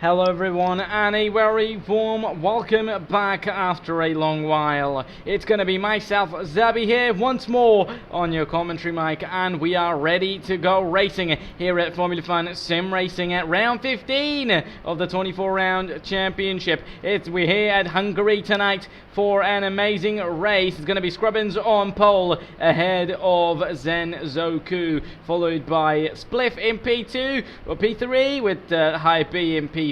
Hello everyone, and a very warm welcome back after a long while. It's going to be myself, Zabi, here once more on your commentary mic, and we are ready to go racing here at Formula Fun Sim Racing at round 15 of the 24-round championship. We're here at Hungary tonight for an amazing race. It's going to be Scrubbins on pole ahead of Zen Zoku, followed by Spliff in P2 or P3 with High B in P4,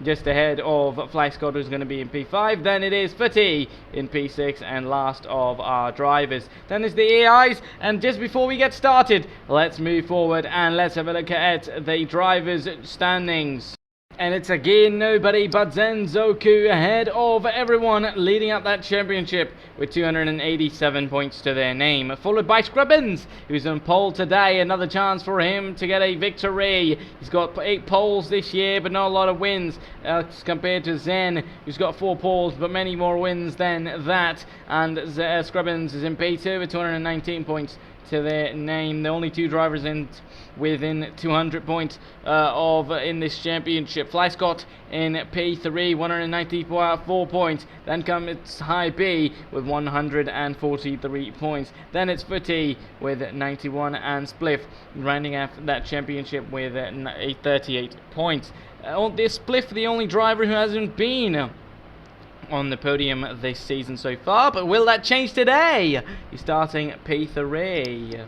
just ahead of Fly Scott, who's going to be in P5. Then it is Footy in P6, and last of our drivers. Then there's the AIs, and just before we get started, let's move forward and let's have a look at the drivers' standings. And it's again nobody but Zen Zoku ahead of everyone, leading up that championship with 287 points to their name. Followed by Scrubbins, who's on pole today. Another chance for him to get a victory. He's got 8 poles this year, but not a lot of wins compared to Zen, who's got 4 poles, but many more wins than that. And Scrubbins is in P2 with 219 points to their name. The only 2 drivers within 200 points in this championship. Fly Scott in P3, 194 points. Then comes High B with 143 points. Then it's Footy with 91, and Spliff rounding off that championship with 38 points. This Spliff, the only driver who hasn't been on the podium this season so far, but will that change today? He's starting P3.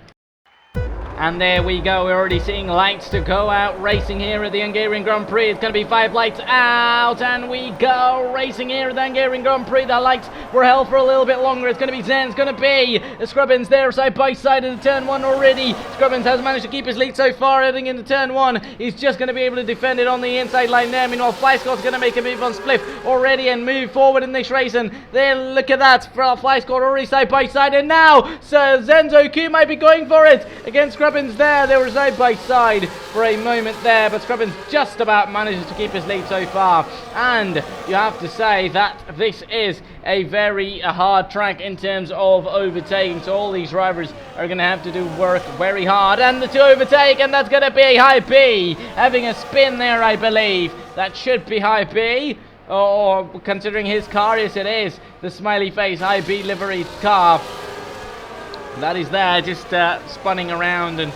And there we go, we're already seeing lights to go out racing here at the Hungarian Grand Prix. It's going to be 5 lights out, and we go racing here at the Hungarian Grand Prix. The lights were held for a little bit longer. It's going to be Zen, it's going to be Scrubbins there side by side in turn 1 already. Scrubbins has managed to keep his lead so far heading into turn 1. He's just going to be able to defend it on the inside line there. Meanwhile, Fly Scott's going to make a move on Spliff already and move forward in this race. And there, look at that, Fly Scott already side by side, and now Zen Zoku might be going for it against Scrubbins there. They were side by side for a moment there, but Scrubbins just about manages to keep his lead so far. And you have to say that this is a very hard track in terms of overtaking, so all these drivers are going to have to do work very hard and to overtake, and that's going to be High B having a spin there, I believe. That should be High B, or considering his car, yes it is, the smiley face High B livery car that is there, just spinning around and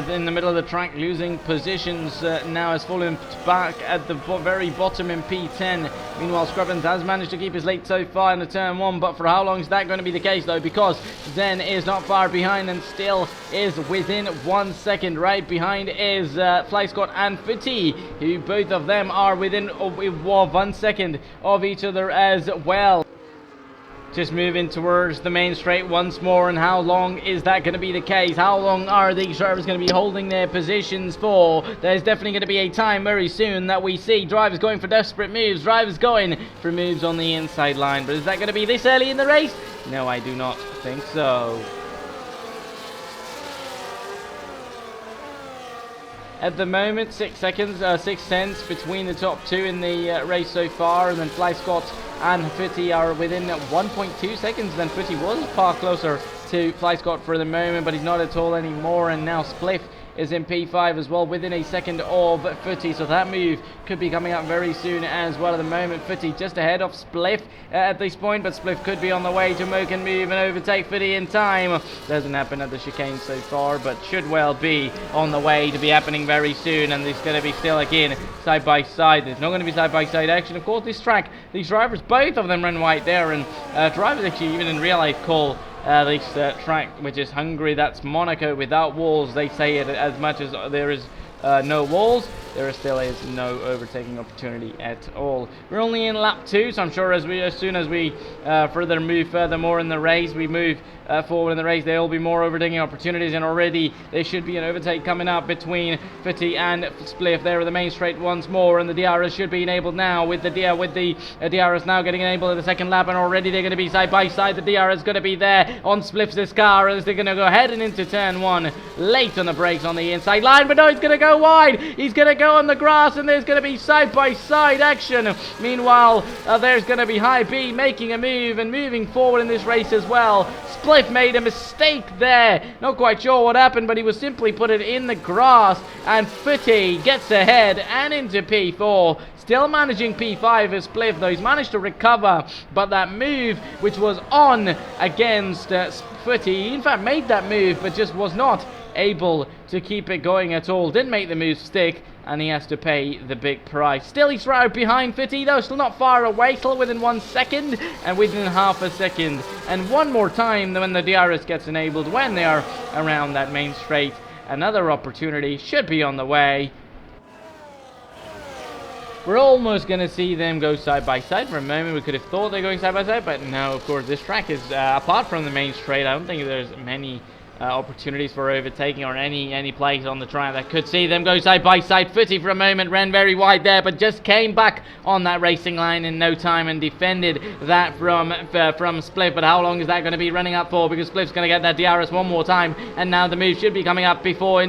in the middle of the track, losing positions. Now has fallen back at the very bottom in P10. Meanwhile, Scrubbins has managed to keep his lead so far in the turn 1, but for how long is that going to be the case though? Because Zen is not far behind and still is within 1 second. Right behind is Fly Scott and Footy, who both of them are within 1 second of each other as well. Just moving towards the main straight once more, and how long is that going to be the case? How long are these drivers going to be holding their positions for? There's definitely going to be a time very soon that we see drivers going for desperate moves, drivers going for moves on the inside line. But is that going to be this early in the race? No, I do not think so. At the moment, 6 tenths between the top 2 in the race so far, and then Fly Scott and Footy are within 1.2 seconds. Then Footy was far closer to Fly Scott for the moment, but he's not at all anymore. And now Spliff is in P5 as well, within a second of Footy, so that move could be coming up very soon as well. At the moment, Footy just ahead of Spliff at this point, but Spliff could be on the way to make a move and overtake Footy in time. Doesn't happen at the chicane so far, but should well be on the way to be happening very soon. And it's going to be still again side by side. There's not going to be side by side action. Of course, this track, these drivers, both of them run white there, and drivers actually even in real life call this track, which is Hungary, that's Monaco without walls. They say it as much as there is no walls, there still is no overtaking opportunity at all. We're only in lap 2, so I'm sure as soon as we furthermore in the race, we move forward in the race, there will be more overtaking opportunities, and already there should be an overtake coming up between Footy and Spliff there with the main straight once more, and the DRS should be enabled now with the DRS now getting enabled in the second lap, and already they're going to be side by side. The DRS is going to be there on Spliff's car as they're going to go heading into turn 1, late on the brakes on the inside line, but no, it's going to go go wide. He's going to go on the grass, and there's going to be side-by-side action. Meanwhile, there's going to be High B making a move and moving forward in this race as well. Spliff made a mistake there. Not quite sure what happened, but he was simply put it in the grass, and Footy gets ahead and into P4. Still managing P5 as Spliff, though he's managed to recover, but that move which was on against Footy, in fact made that move, but just was not able to keep it going at all. Didn't make the move stick, and he has to pay the big price. Still, he's right behind Footy, though, still not far away, still within 1 second, and within half a second. And one more time when the DRS gets enabled, when they are around that main straight, another opportunity should be on the way. We're almost going to see them go side by side. For a moment, we could have thought they're going side by side, but no, of course, this track is, apart from the main straight, I don't think there's many opportunities for overtaking or any place on the track that could see them go side by side. Footy for a moment ran very wide there, but just came back on that racing line in no time and defended that from Spliff. But how long is that going to be running up for? Because Spliff's going to get that DRS one more time, and now the move should be coming up before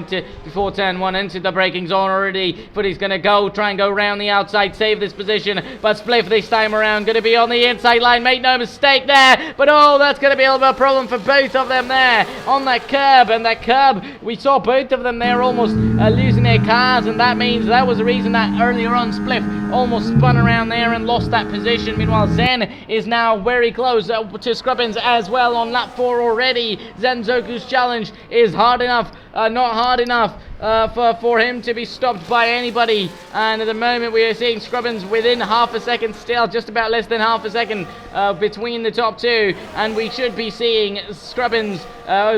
turn 1 into the braking zone already. Footy's going to try and go round the outside, save this position, but Spliff this time around going to be on the inside line. Make no mistake there, but oh, that's going to be a little bit of a problem for both of them there on that curb. And that curb, we saw both of them there almost losing their cars, and that means that was the reason that earlier on Spliff almost spun around there and lost that position. Meanwhile, Zen is now very close to Scrubbins as well on lap 4 already. Zenzoku's challenge is hard enough, not hard enough for him to be stopped by anybody, and at the moment we are seeing Scrubbins within half a second still, just about less than half a second between the top two, and we should be seeing Scrubbins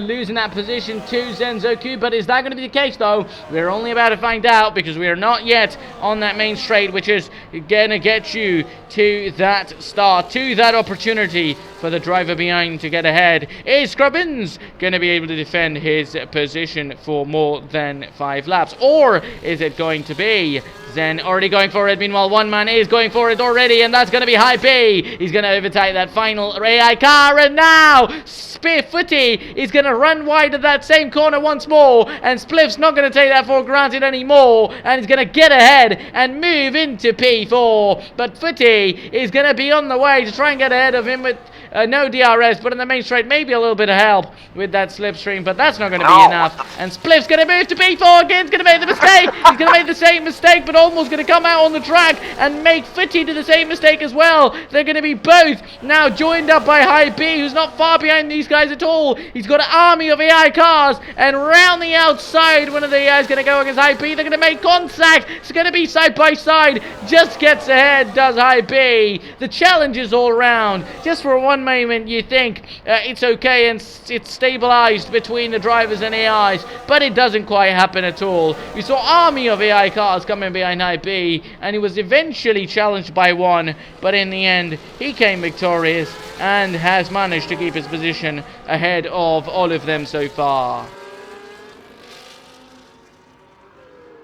losing that position to Zenzoku. But is that going to be the case though? We're only about to find out, because we are not yet on that main straight, which is gonna get you to that start, to that opportunity for the driver behind to get ahead. Is Scrubbins going to be able to defend his position for more than 5 laps, or is it going to be Zen already going for it? Meanwhile, one man is going for it already, and that's going to be High B. He's going to overtake that final AI car, and now Footy is going to run wide of that same corner once more, and Spliff's not going to take that for granted anymore, and he's going to get ahead and move into P4. But Footy is going to be on the way to try and get ahead of him with no DRS, but in the main straight, maybe a little bit of help with that slipstream, but that's not going to be enough. And Spliff's going to move to P4 again. He's going to make the mistake. He's going to make the same mistake, but almost going to come out on the track and make Footy do the same mistake as well. They're going to be both now joined up by High B, who's not far behind these guys at all. He's got an army of AI cars, and round the outside, one of the AI is going to go against High B. They're going to make contact. It's going to be side by side. Just gets ahead, does High B. The challenge is all round. Just for one moment you think it's okay and it's stabilized between the drivers and AIs, but it doesn't quite happen at all. We saw army of AI cars coming behind High B, and he was eventually challenged by one, but in the end he came victorious and has managed to keep his position ahead of all of them so far.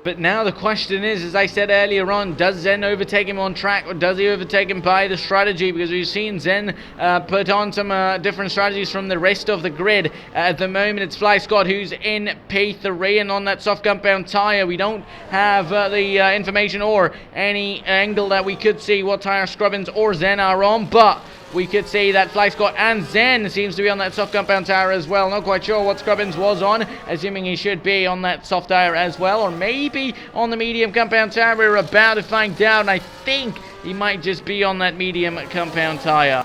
But now the question is, as I said earlier on, does Zen overtake him on track, or does he overtake him by the strategy? Because we've seen Zen put on some different strategies from the rest of the grid. At the moment, it's Fly Scott who's in P3, and on that soft compound tyre, we don't have the information or any angle that we could see what tyre Scrubbins or Zen are on, but we could see that Fly Scott and Zen seems to be on that soft compound tyre as well. Not quite sure what Scrubbins was on, assuming he should be on that soft tyre as well, or maybe on the medium compound tyre. We're about to find out, and I think he might just be on that medium compound tyre.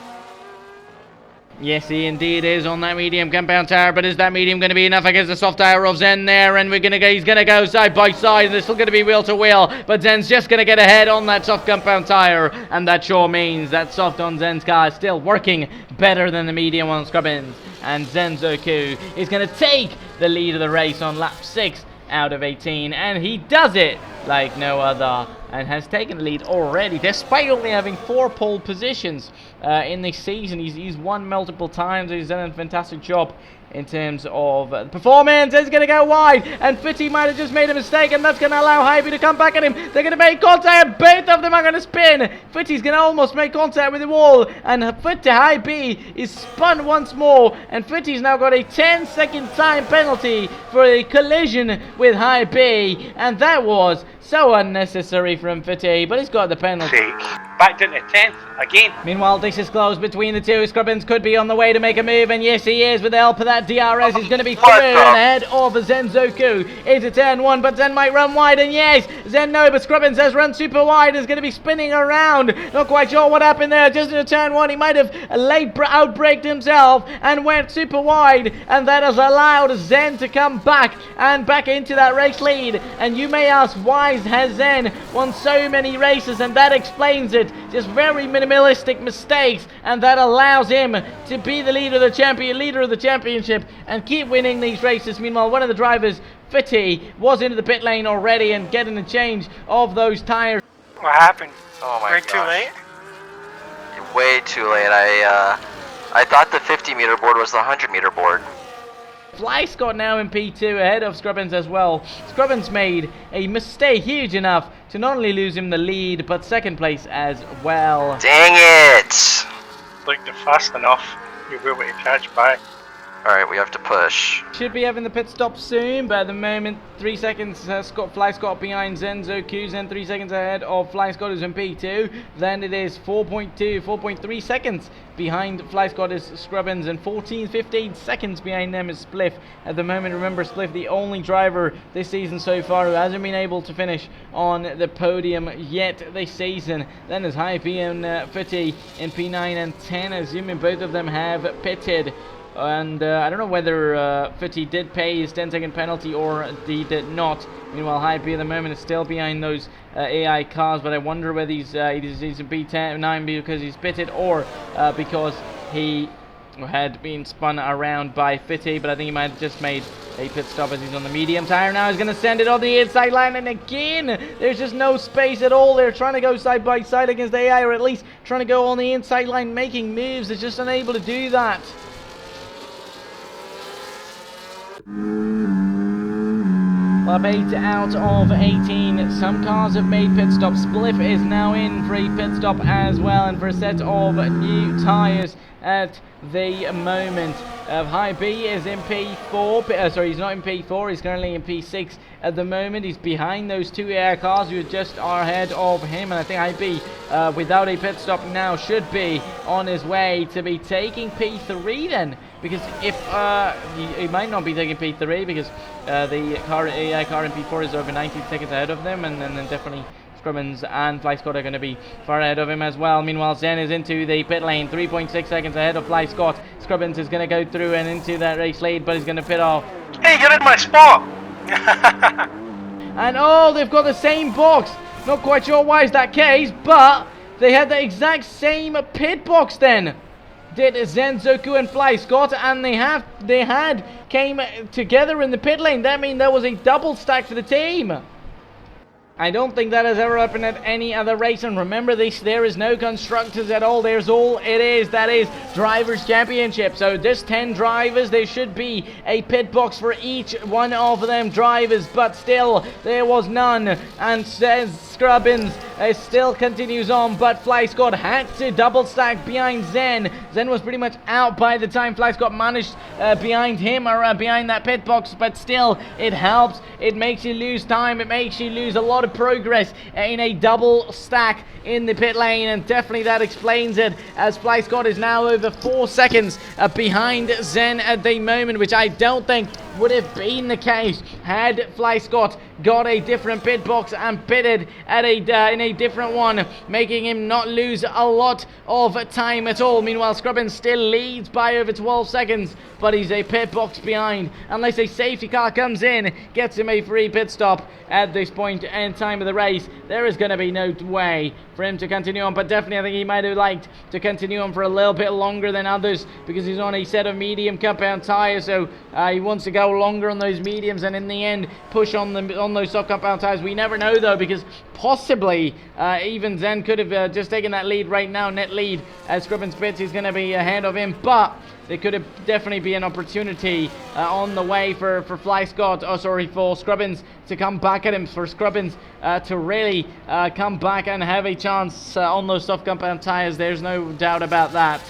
Yes, he indeed is on that medium compound tyre, but is that medium going to be enough against the soft tyre of Zen there? And he's going to go side by side, and they're still going to be wheel to wheel, but Zen's just going to get ahead on that soft compound tyre, and that sure means that soft on Zen's car is still working better than the medium on Scrubbins. And Zenzoku is going to take the lead of the race on lap 6 out of 18, and he does it like no other. and has taken the lead already, despite only having 4 pole positions in this season. He's won multiple times. He's done a fantastic job in terms of performance. It's going to go wide, and Fitty might have just made a mistake, and that's going to allow Hybe to come back at him. They're going to make contact, and both of them are going to spin. Fitty's going to almost make contact with the wall, and Hybe is spun once more, and Fitty's now got a 10-second time penalty for a collision with Hybe, and that was so unnecessary from Fitty, but he's got the penalty. Back down to 10th again. Meanwhile, this is close between the two. Scrubbins could be on the way to make a move, and yes, he is. With the help of that DRS, he's going to be through and ahead of Zenzoku into turn 1, but Zen might run wide, and yes, Zen no, but Scrubbins has run super wide. Is going to be spinning around. Not quite sure what happened there. Just into turn 1, he might have late outbraked himself and went super wide, and that has allowed Zen to come back and back into that race lead. And you may ask, why has Zen won so many races? And that explains it. Just very minimalistic mistakes, and that allows him to be the leader of the championship and keep winning these races. Meanwhile, one of the drivers, Fitty, was into the pit lane already and getting a change of those tires. What happened? Oh my We're gosh. too late? Way too late. I thought the 50-meter board was the 100-meter board. Flyscott now in P2 ahead of Scrubbins as well. Scrubbins made a mistake huge enough to not only lose him the lead, but second place as well. Dang it! Looked fast enough. You will be able to catch back. Alright, we have to push. Should be having the pit stop soon, but at the moment, 3 seconds, Flyscott behind Zenzoku, then 3 seconds ahead of Flyscott, who's in P2. Then it is 4.3 seconds behind Flyscott is Scrubbins, and 15 seconds behind them is Spliff. At the moment, remember, Spliff, the only driver this season so far who hasn't been able to finish on the podium yet this season. Then there's Hype and Fitty in P9 and 10, assuming both of them have pitted. And I don't know whether Fitty did pay his 10-second penalty or he did not. Meanwhile, Hype at the moment is still behind those AI cars, but I wonder whether he's in P9 because he's pitted or because he had been spun around by Fitty. But I think he might have just made a pit stop as he's on the medium tire now. He's going to send it on the inside line, and again, there's just no space at all. They're trying to go side by side against AI, or at least trying to go on the inside line making moves. They're just unable to do that. Well, 8 out of 18. Some cars have made pit stops. Spliff is now in for a pit stop as well, and for a set of new tyres at the moment. High B is in P4. Sorry, he's not in P4. He's currently in P6 at the moment. He's behind those 2 air cars who just are ahead of him, and I think High B, without a pit stop now, should be on his way to be taking P3 then. Because if he might not be taking P3 because the AI car in P4 is over 19 seconds ahead of them, and then definitely Scrubbins and Flyscott are going to be far ahead of him as well. Meanwhile, Zen is into the pit lane, 3.6 seconds ahead of Flyscott. Scrubbins is going to go through and into that race lead, but he's going to pit off. Hey, you're in my spot! And oh, they've got the same box. Not quite sure why is that case, but they had the exact same pit box then. Did Zenzoku and Flyscott, and they came together in the pit lane. That means there was a double stack for the team. I don't think that has ever happened at any other race, and remember this, there is no constructors at all. There's all it is, that is Drivers' Championship. So just 10 drivers, there should be a pit box for each one of them drivers, but still there was none, and says Scrubbins still continues on, but Flyscott had to double stack behind Zen. Zen was pretty much out by the time Flyscott managed behind him or behind that pit box, but still it helps. It makes you lose time, it makes you lose a lot of progress in a double stack in the pit lane, and definitely that explains it, as Flyscott is now over 4 seconds behind Zen at the moment, which I don't think would have been the case had Flyscott got a different pit box and pitted at in a different one, making him not lose a lot of time at all. Meanwhile, Scrubbins still leads by over 12 seconds, but he's a pit box behind. Unless a safety car comes in, gets him a free pit stop at this point in time of the race, there is going to be no way for him to continue on. But definitely I think he might have liked to continue on for a little bit longer than others, because he's on a set of medium compound tires, so he wants to go longer on those mediums and in the end push on the on those soft compound tires. We never know though, because possibly even Zen could have just taken that lead right now, net lead, as Scrubbins pits. He's going to be ahead of him, but there could have definitely be an opportunity on the way for Fly Scott, for Scrubbins to come back at him, for Scrubbins to really come back and have a chance on those soft compound tires. There's no doubt about that.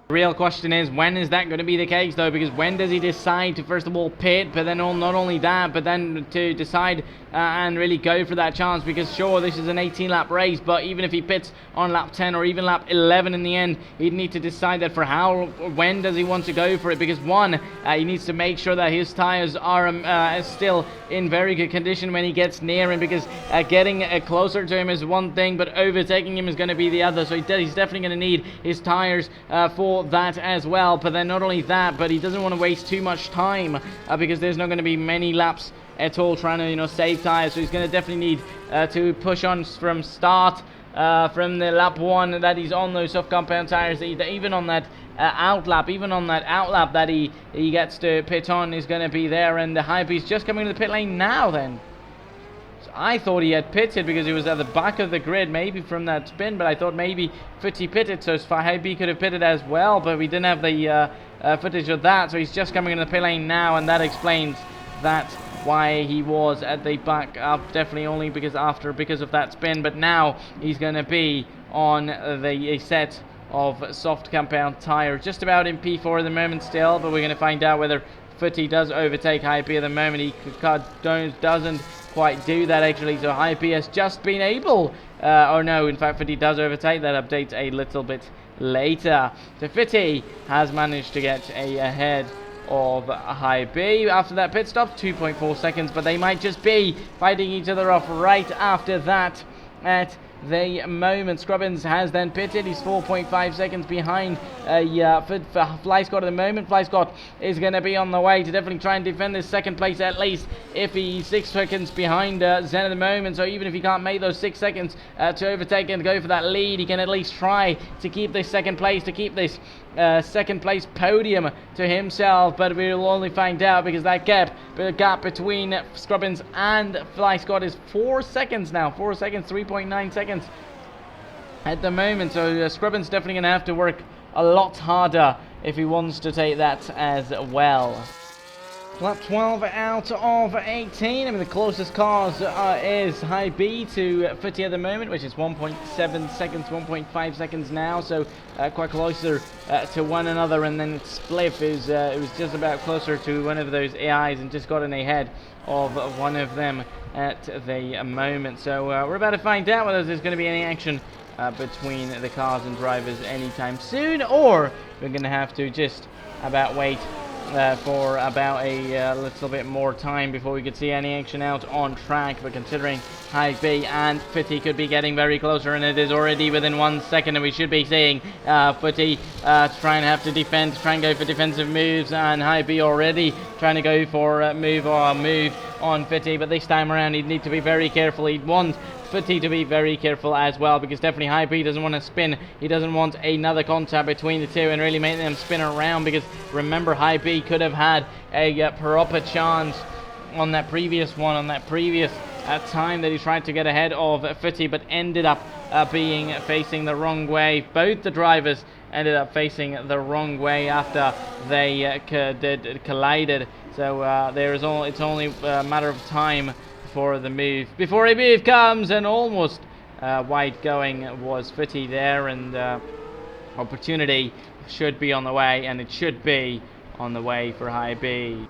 The real question is, when is that going to be the case though? Because when does he decide to first of all pit, but then not only that, but then to decide and really go for that chance? Because sure, this is an 18 lap race, but even if he pits on lap 10 or even lap 11 in the end, he'd need to decide that for when does he want to go for it? Because one, he needs to make sure that his tires are still in very good condition when he gets near him, because getting closer to him is one thing, but overtaking him is going to be the other. So he's definitely going to need his tires for that as well. But then not only that, but he doesn't want to waste too much time because there's not going to be many laps at all trying to save tires. So he's going to definitely need to push on from start from the lap 1 that he's on those soft compound tires. Even on that outlap that he gets to pit on is going to be there. And the Hypebeast just coming to the pit lane now then. I thought he had pitted because he was at the back of the grid, maybe from that spin, but I thought maybe Footy pitted, so Fahabi could have pitted as well, but we didn't have the footage of that, so he's just coming into the pit lane now, and that explains that why he was at the back up, definitely only because of that spin. But now he's going to be on a set of soft compound tire, just about in P4 at the moment still, but we're going to find out whether Footy does overtake Hype at the moment. He doesn't quite do that actually, so Hype has just been able, or no, in fact Footy does overtake. That updates a little bit later. So Footy has managed to get ahead of Hype after that pit stop, 2.4 seconds, but they might just be fighting each other off right after that at the moment. Scrubbins has then pitted. He's 4.5 seconds behind Fly Scott at the moment. Fly Scott is going to be on the way to definitely try and defend this second place, at least if he's 6 seconds behind Zen at the moment. So even if he can't make those 6 seconds to overtake and go for that lead, he can at least try to keep this second place, to keep this second place podium to himself. But we'll only find out, because that gap between Scrubbins and Fly Scott is 4 seconds now. 4 seconds, 3.9 seconds at the moment. So Scrubbins definitely going to have to work a lot harder if he wants to take that as well. Lap 12 out of 18. I mean, the closest cars is High B to Footy at the moment, which is 1.7 seconds, 1.5 seconds now, so quite closer to one another. And then Spliff is it was just about closer to one of those AIs and just got in ahead of one of them at the moment. So we're about to find out whether there's going to be any action between the cars and drivers anytime soon, or we're going to have to just about wait for about a little bit more time before we could see any action out on track. But considering High B and Footy could be getting very closer, and it is already within 1 second, and we should be seeing Footy try and have to defend, try and go for defensive moves, and High B already trying to go for move on Footy. But this time around he'd need to be very careful. He'd want Footy to be very careful as well, because definitely High B doesn't want to spin. He doesn't want another contact between the two and really make them spin around, because remember, High B could have had a proper chance on that previous time that he tried to get ahead of Footy, but ended up being facing the wrong way. Both the drivers ended up facing the wrong way after they collided. So it's only a matter of time before a move comes, and almost wide going was Footy there, and opportunity should be on the way, and it should be on the way for High B.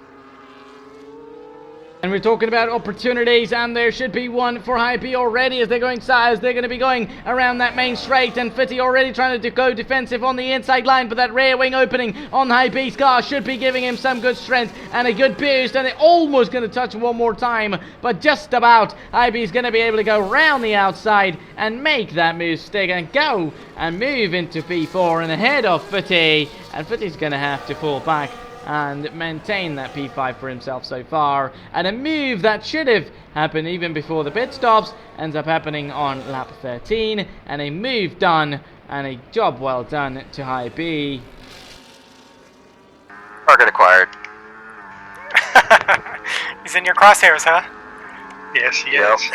And we're talking about opportunities, and there should be one for High B already as they're going to be going around that main straight, and Footy already trying to go defensive on the inside line, but that rear wing opening on High B's car should be giving him some good strength and a good boost, and they're almost going to touch one more time, but just about. High B's going to be able to go round the outside and make that move stick and go and move into P4 and ahead of Footy, and Footy's going to have to fall back and maintain that P5 for himself so far. And a move that should have happened even before the pit stops ends up happening on lap 13, and a move done and a job well done to High B. Target acquired. He's in your crosshairs, huh? Yes, he Yep. is.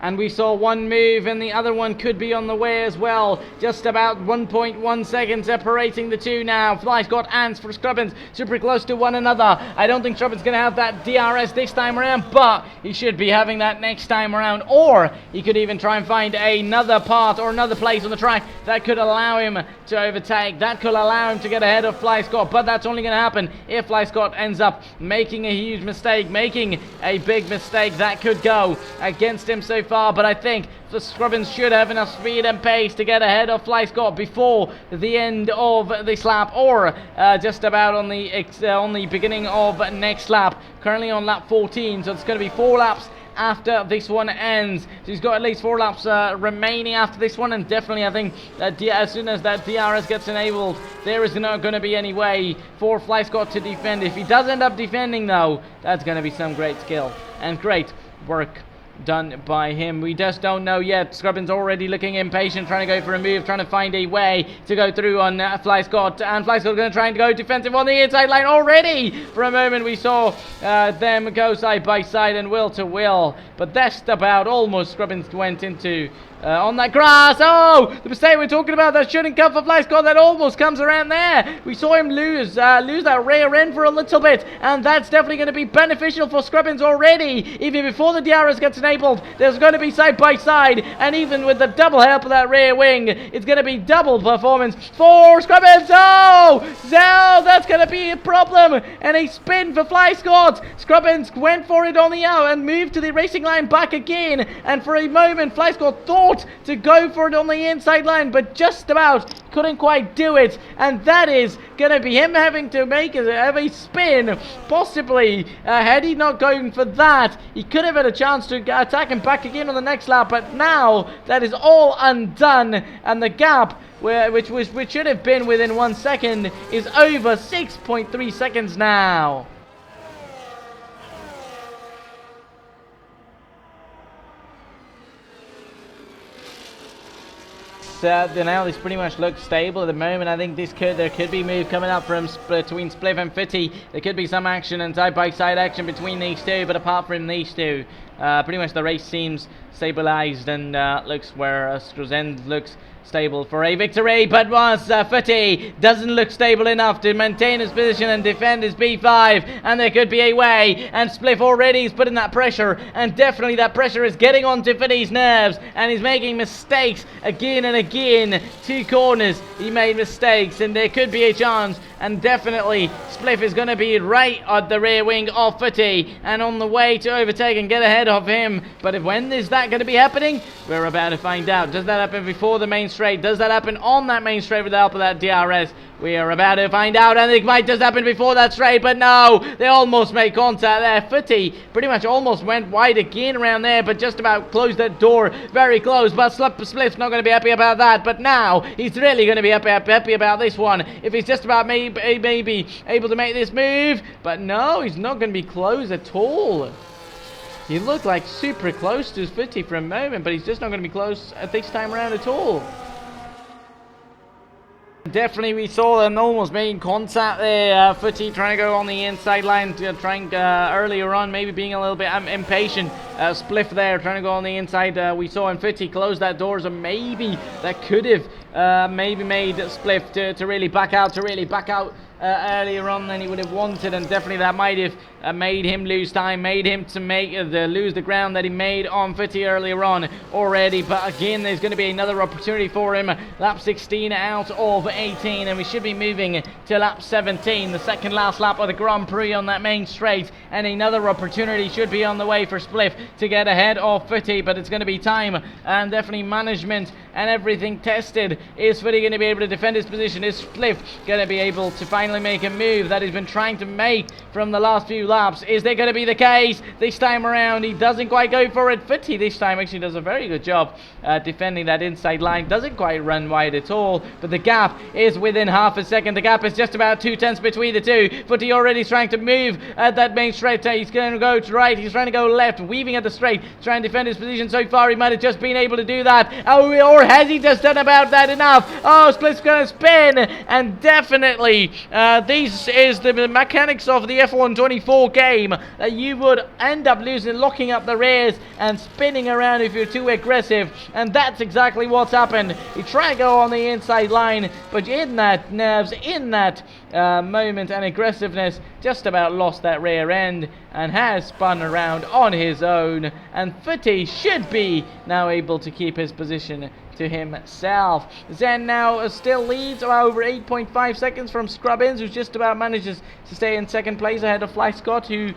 And we saw one move and the other one could be on the way as well. Just about 1.1 seconds separating the two now. Fly Scott and for Scrubbins super close to one another. I don't think Scrubbins going to have that DRS this time around, but he should be having that next time around. Or he could even try and find another part or another place on the track that could allow him to overtake. That could allow him to get ahead of Fly Scott, but that's only going to happen if Fly Scott ends up making a huge mistake, making a big mistake. That could go against him so far. But I think the Scrubbins should have enough speed and pace to get ahead of Fly Scott before the end of this lap, or just about on the beginning of next lap. Currently on lap 14, so it's going to be 4 laps after this one ends. So he's got at least 4 laps remaining after this one, and definitely I think that as soon as that DRS gets enabled, there is not going to be any way for Fly Scott to defend. If he does end up defending though, that's going to be some great skill and great work done by him. We just don't know yet. Scrubbins already looking impatient, trying to go for a move, trying to find a way to go through on Fly Scott, and Fly Scott going to try and go defensive on the inside line already. For a moment we saw them go side by side and will to will, but that's about almost Scrubbins went into on that grass. Oh, the mistake we're talking about that shouldn't come for Fly Scott, that almost comes around there. We saw him lose that rear end for a little bit, and that's definitely going to be beneficial for Scrubbins already. Even before the DRS gets enabled, there's going to be side by side, and even with the double help of that rear wing, it's going to be double performance for Scrubbins. Oh, that's going to be a problem, and a spin for Fly Scott. Scrubbins went for it on the out and moved to the racing line back again, and for a moment Fly Scott thought to go for it on the inside line, but just about couldn't quite do it, and that is going to be him having to have a spin. Possibly, had he not gone for that, he could have had a chance to attack him back again on the next lap, but now that is all undone, and the gap which should have been within 1 second is over 6.3 seconds now. Now this pretty much looks stable at the moment. I think there could be move coming up from between Spliff and Footy. There could be some action and side by side action between these two, but apart from these two, pretty much the race seems stabilized, and looks where Struzend looks stable for a victory, but once Footy doesn't look stable enough to maintain his position and defend his B5, and there could be a way, and Spliff already is putting that pressure, and definitely that pressure is getting onto Footy's nerves, and he's making mistakes again and again. 2 corners he made mistakes, and there could be a chance, and definitely Spliff is going to be right at the rear wing of Footy and on the way to overtake and get ahead of him. But when is that going to be happening? We're about to find out. Does that happen before the main straight? Does that happen on that main straight with the help of that DRS? We are about to find out, and it might just happen before that straight, but no, they almost made contact there. Footy pretty much almost went wide again around there, but just about closed that door very close. But Spliff's not going to be happy about that, but now he's really going to be happy about this one. If he's just about maybe able to make this move, but no, he's not going to be close at all. He looked like super close to his Footy for a moment, but he's just not going to be close at this time around at all. Definitely we saw them almost making contact there. Footy trying to go on the inside line, trying earlier on, maybe being a little bit impatient. Spliff there trying to go on the inside. We saw him Footy close that door, so maybe that could have maybe made Spliff to really back out, earlier on than he would have wanted, and definitely that might have made him lose time, made him to lose the ground that he made on Footy earlier on already. But again, there's going to be another opportunity for him. Lap 16 out of 18, and we should be moving to lap 17, the second last lap of the Grand Prix on that main straight, and another opportunity should be on the way for Spliff to get ahead of Footy, but it's going to be time and definitely management and everything tested. Is Footy going to be able to defend his position? Is Spliff going to be able to finally make a move that he's been trying to make from the last few laps. Is that going to be the case? This time around, he doesn't quite go for it. Footy this time actually does a very good job defending that inside line. Doesn't quite run wide at all, but the gap is within half a second. The gap is just about 2/10 between the two. Footy already trying to move at that main straight. He's going to go to right. He's trying to go left, weaving at the straight, trying to defend his position. So far, he might have just been able to do that. Or has he just done about that enough? Oh, Spliff's going to spin, and definitely this is the mechanics of the F124 game, that you would end up losing, locking up the rears and spinning around if you're too aggressive, and that's exactly what's happened. He tried to go on the inside line, but in that nerves, in that moment and aggressiveness, just about lost that rear end and has spun around on his own, and Footy should be now able to keep his position to himself. Zen now still leads over 8.5 seconds from Scrubbins, who just about manages to stay in second place ahead of Fly Scott, who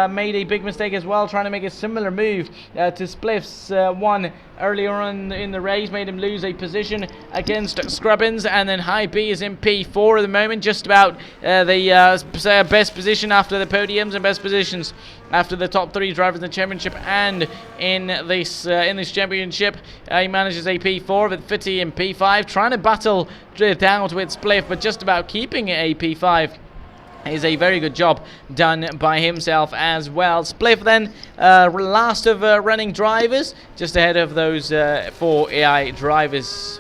made a big mistake as well, trying to make a similar move to Spliff's one earlier on in the race, made him lose a position against Scrubbins. And then High B is in P4 at the moment, just about the best position after the podiums and best positions after the top three drivers in the championship and in this championship. He manages a P4 with Fitty in P5, trying to battle it out with Spliff, but just about keeping it a P5 is a very good job done by himself as well. Spliff then last of running drivers, just ahead of those 4 AI drivers.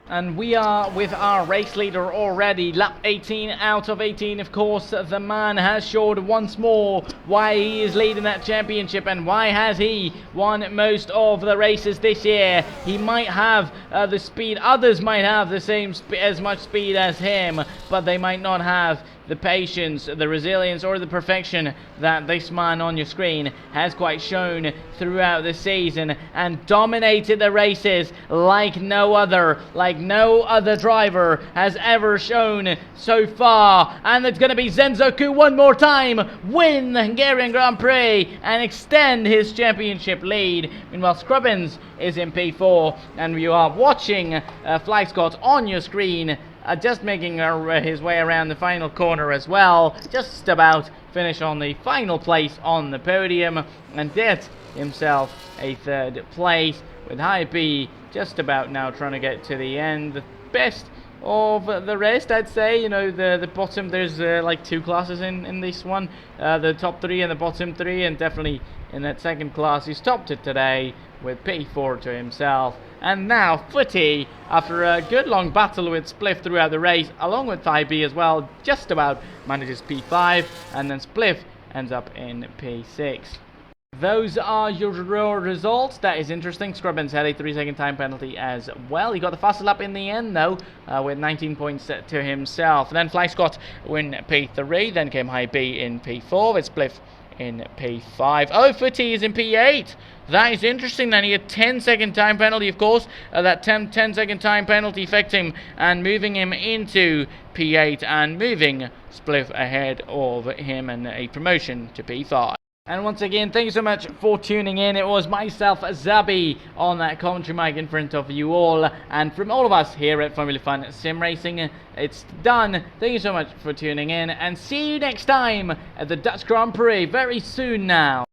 And we are with our race leader already, lap 18 out of 18. Of course, the man has showed once more why he is leading that championship and why has he won most of the races this year. He might have the speed, others might have the same as much speed as him, but they might not have the patience, the resilience, or the perfection that this man on your screen has quite shown throughout the season, and dominated the races like no other driver has ever shown so far. And it's going to be Zenzoku one more time, win the Hungarian Grand Prix and extend his championship lead. Meanwhile, Scrubbins is in P4, and you are watching Fly Scott on your screen, just making his way around the final corner as well, just about finish on the final place on the podium and get himself a third place, with High B just about now trying to get to the end. The best of the rest, I'd say. You know, the bottom, there's like 2 classes in this one, the top 3 and the bottom 3, and definitely in that second class he's topped it today with P4 to himself. And now Footy, after a good long battle with Spliff throughout the race, along with Thai B as well, just about manages P5, and then Spliff ends up in P6. Those are your results. That is interesting. Scrubbins had a 3-second time penalty as well. He got the fastest lap in the end though, with 19 points to himself. And then Fly Scott in P3, then came High B in P4 with Spliff in P5. Oh, Footy is in P8. That is interesting. Then he had 10-second time penalty, of course. That 10-second time penalty affecting him and moving him into P8 and moving Spliff ahead of him, and a promotion to P5. And once again, thank you so much for tuning in. It was myself, Zabi, on that commentary mic in front of you all. And from all of us here at Formula Fun Sim Racing, it's done. Thank you so much for tuning in, and see you next time at the Dutch Grand Prix very soon now.